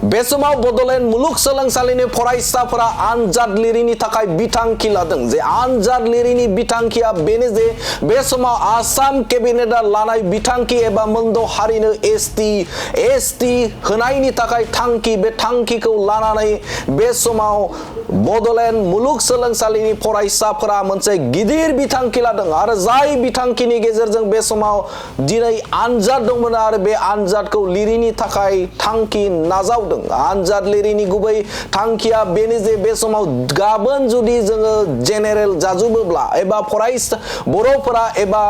बे समाव बड'लेण्ड मुलुगसोलोंसालिनि फरायसाफोरा आनजाद लिरिनि थाखाय बिथांखि लादों जे आनजाद लिरिनि बिथांखिया बेनो जे बे समाव आसाम केबिनेटआ लानाय बिथांखि एबा मोनद' हारिनो एसटि होनायनि थाखाय थांखि बे थांखिखौ लानानै बे समाव बड'लेण्ड मुलुगसोलोंसालिनि फरायसाफोरा मोनसे गिदिर बिथांखि लादों आरो जाय बिथांखिनि गेजेरजों बे समाव दिनै आनजाद दंमोन आरो बे आनजादखौ लिरिनि थाखाय थांखि नाजावदों आनजाद लिरिनि गुबै थांखिया बेनो जे बे समाव गाबोन जुदि जोङो जेनेरेल जाजोबोब्ला एबा फरायसा बर'फोरा एबा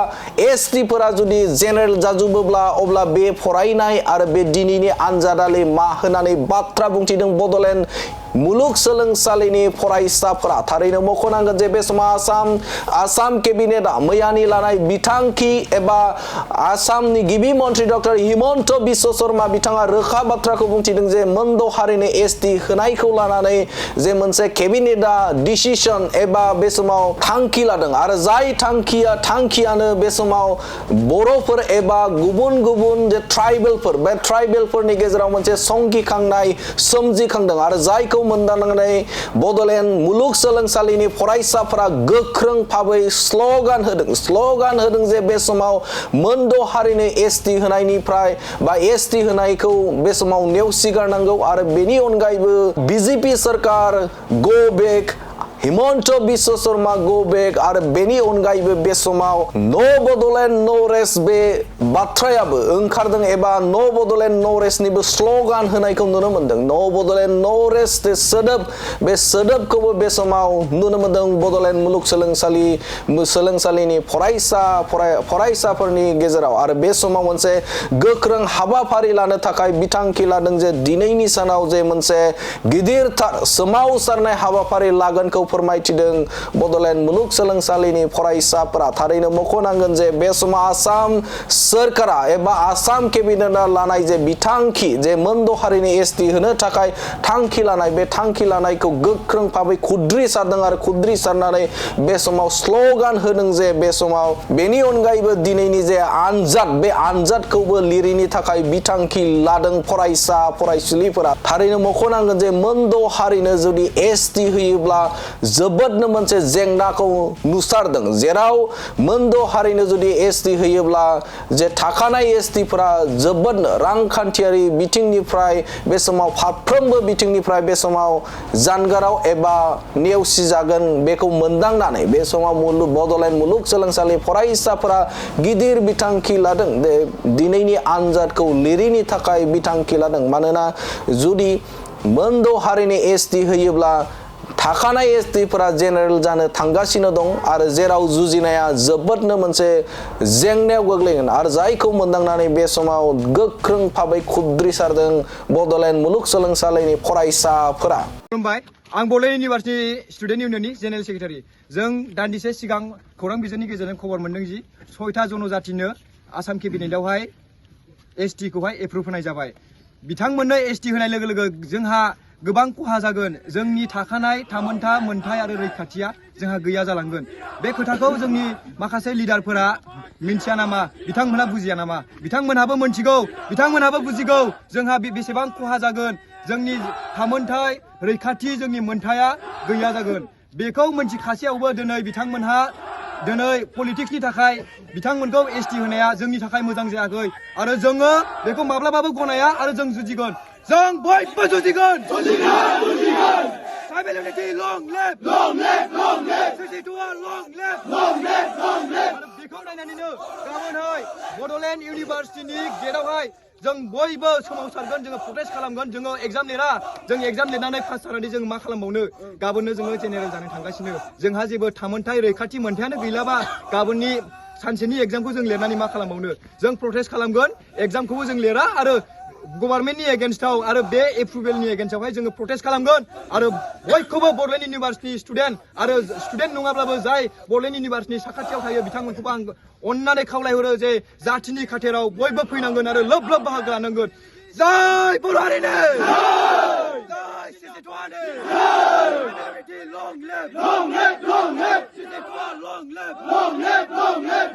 एसटिफोरा जुदि जेनेरेल जाजोबोब्ला अब्ला बे फरायनाय आरो बे दिनैनि आनजादालि मा होननानै बाथ्रा बुंथिदों बड'लेण्ड मुलुगसोलोंसालिनि फरायसाफोरा थारैनो मख'नांगोन जे बे समाव आसाम केबिनेटआ मैयानि लानाय बिथांखि एबा आसामनि गिबि मन्त्रि डक्टर हिमन्त बिश्व शर्मा बिथाङा रोखा बाथ्राखौ बुंथिदों जे मोनद' हारिनो एसटि होनायखौ लानानै जे मोनसे केबिनेटआ डिसिसन एबा बे समाव थांखि लादों आरो जाय थांखियानो बे समाव बर'फोर एबा गुबुन गुबुन जे ट्राइबेलफोर बे ट्राइबेलफोरनि गेजेराव मोनसे संगिखांनाय सोमजिखांदों आरो जायखौ मोनदांनानै बड'लेण्ड मुलुगसोलोंसालिनि फरायसाफोरा गोख्रों भाबै स्ल'गान होदों जे बे समाव मोनद' हारिनो एसटि होनायनिफ्राय बा एसटि होनायखौ बे समाव नेवसिगारनांगौ आरो बेनि अनगायैबो बिजेपि सरकार गो बेक हिमन्त बिश्व शर्मा गो बेक आरो बेनि अनगायैबो बे समाव नो बड'लेण्ड नो रेस्ट बे बाथ्रायाबो ओंखारदों एबा नो बड'लेण्ड नो रेस्टनिबो स्ल'गान होनायखौ नुनो मोनदों नो बड'लेण्ड नो रेस्ट बे सोदोबखौबो बे समाव नुनो मोनदों बड'लेण्ड मुलुगसोलोंसालिनि फरायसाफोरनि गेजेराव आरो बे समाव मोनसे गोख्रों हाबाफारि लानो थाखाय बिथांखि लादों जे दिनैनि सानाव जे मोनसे गिदिरथार सोमावसारनाय हाबाफारि लागोनखौ फोरमायथिदों बड'लेण्ड मुलुगसोलोंसालिनि फरायसाफोरा थारैनो मख'नांगोन जे बे समाव आसाम सोरखारा एबा आसाम केबिनेटआ लानाय जे बिथांखि जे मोनद' हारिनि एसटि होनो थाखाय थांखि लानाय बे थांखि लानायखौ गोख्रों भाबै खुद्रिसारदों आरो खुद्रिसारनानै बे समाव स्ल'गान होदों जे बे समाव बेनि अनगायैबो दिनैनि जे आनजाद बे आनजादखौबो लिरिनि थाखाय बिथांखि लादों फरायसुलिफोरा थारैनो मख'नांगोन जे मोनद' हारिनो जुदि एसटि होयोब्ला जोबोदनो मोनसे जेंनाखौ नुसारदों जेराव मोनद' हारिनो जुदि एसटि होयोब्ला जे थाखानाय एसटिफोरा जोबोदनो रांखान्थियारि बिथिंनिफ्राय बे समाव फारफ्रोमबो बिथिंनिफ्राय बे समाव जानगाराव एबा नेवसिजागोन बेखौ मोनदांनानै बे समाव बड'लेण्ड मुलुगसोलोंसालि फरायसाफोरा गिदिर बिथांखि लादों दिनैनि आनजादखौ लिरिनि थाखाय बिथांखि लादों मानोना जुदि मोनद' हारिनि एसटि होयोब्ला थाखानाय एसटिफोरा जेनेरेल जानो थांगासिनो दं आरो जेराव जुजिनाया जोबोदनो मोनसे जेंनायाव गोग्लैगोन आरो जायखौ मोनदांनानै बे समाव गोख्रों भाबै खुद्रिसारदों बड'लेण्ड मुलुगसोलोंसालिनि फरायसाफोरा। खुलुमबाय, आं बड'लेण्ड इउनिभारसिटि स्टुडेन्ट इउनियननि जेनेरेल सेक्रेटारि। जों दान्दिसे सिगां खौरां बिजोंनि गेजेरजों खबर मोनदों जि 6था जनजातिनो आसाम केबिनेटआवहाय एसटिखौहाय एप्रुभ होनाय जाबाय। बिथांमोननो एसटि होनाय लोगो लोगो जोंहा गोबां खहा जागोन। जोंनि थाखानाय थामोनथा मोनथाय आरो रैखाथिया जोंहा गैया जालांगोन। बे खोथाखौ जोंनि माखासे लिडारफोरा मिन्थिया नामा, बिथांमोनहा बुजिया नामा? बिथांमोनहाबो मोनथिगौ, बिथांमोनहाबो बुजिगौ जोंहा बेसेबां खहा जागोन, जोंनि थामोनथाय रैखाथि जोंनि मोनथाया गैया जागोन। बेखौ मोनथिखासेयावबो दिनै बिथांमोनहा पलिटिक्सनि थाखाय बिथांमोनखौ एसटि होनाया जोंनि थाखाय मोजां जायाखै आरो जोङो बेखौ माब्लाबाबो गनाया आरो जों जुजिगोन। जों बयबो जुजिगोन। Tribal unity, long live! Long live! Long live! 62 long live! Long live! Long live! बेखौ नायनानैनो गाबोनहाय बड'लेण्ड इउनिभारसिटिनि गेटआवहाय जों बयबो सोमावसारगोन, जोङो प्रटेस्ट खालामगोन। जोङो एग्जाम लिरा, जों एग्जाम लिरनानै पास जानानै जों मा खालामबावनो? गाबोननो जोङो जेनेरेल जानो थांगासिनो। जोंहा जेबो थामोनथाय रैखाथि मोनथायानो गैलाबा गाबोननि सानसेनि एग्जामखौ जों लिरनानै मा खालामबावनो? जों प्रटेस्ट खालामगोन, एग्जामखौबो जों लिरा आरो गभर्नमेन्टनि एगेन्स्टआव आरो बे एप्रुभेलनि एगेन्स्टआवहाय जोङो प्रटेस्ट खालामगोन आरो बयखौबो बड'लेण्ड इउनिभारसिटि स्टुडेन्ट आरो स्टुडेन्ट नङाब्लाबो जाय बड'लेण्ड इउनिभारसिटिनि साखाथियाव थायो बिथांमोनखौबो आं अननानै खावलायहरो जे जातिनि खाथेराव बयबो फैनांगोन आरो लोब लोब बाहागो लानांगोन। जय बर' हारिनो! जय सिसिटुआनो! long live! Long live! Long live! long live! Long live! Long live!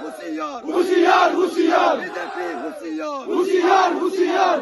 होशियार! होशियार! होशियार! बीजेपी होशियार! होशियार! होशियार!